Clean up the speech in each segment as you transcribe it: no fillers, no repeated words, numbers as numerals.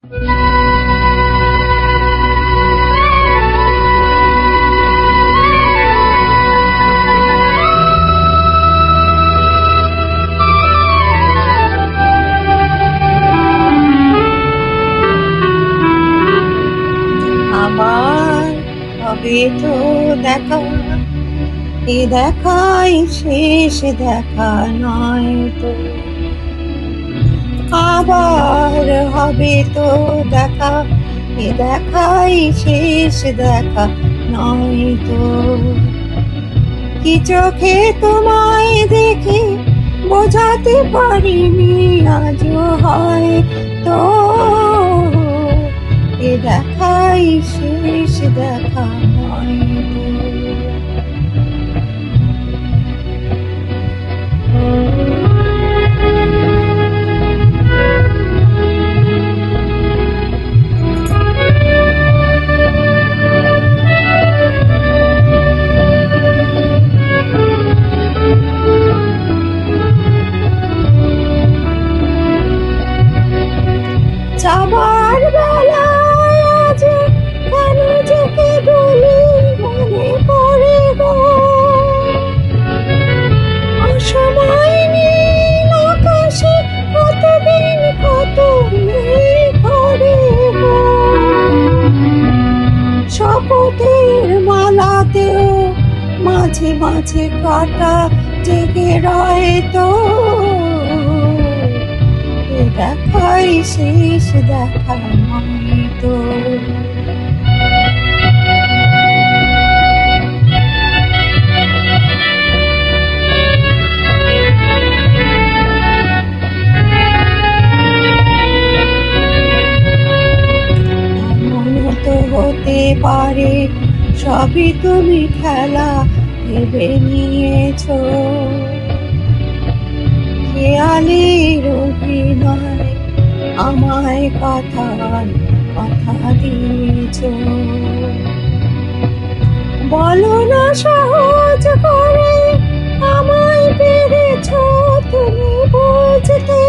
আবার হবে তো দেখা, এ দেখাই শেষ দেখা নয় তো। আবার হবে তো দেখা, এ দেখাই শেষ দেখা নয় তো। কি চোখে তোমায় দেখে বোঝাতে পারিনি আজও হয়তো, এ দেখাই শেষ দেখা নয় তো। যাবার বেলায় আজ কেন যে কেবলি মনে পড়ে গো, অসময় নীল আকাশে কতদিন কত মেঘ করে গো। শপথের মালাতেও মাঝে মাঝে কাটা জেগে রয় তো, দেখাই শেষ দেখা নয় তো। এমনও তো হতে পারে সবই তুমি খেলা ভেবে নিয়েছো, খেয়ালের অভিনয় আমায় কথা দিয়েছ। বলো না সহজ করে আমায় পেরেছ তুমি বুঝতে,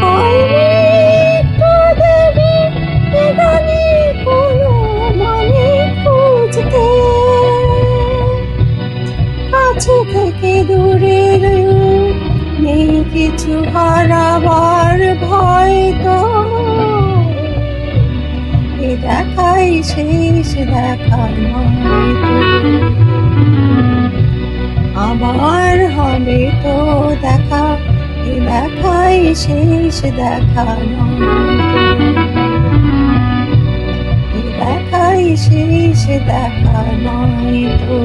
হয়নি একটু দেরি এ গানে কোনো মানে খুঁজতে। কাছে থেকে দূরে নেই কিছু হারাবার ভয় তো, এ দেখাই শেষ দেখা নয় তো। আবার হবে তো দেখা, এ দেখাই শেষ দেখা নয় তো। এ দেখাই শেষ দেখা নয় তো।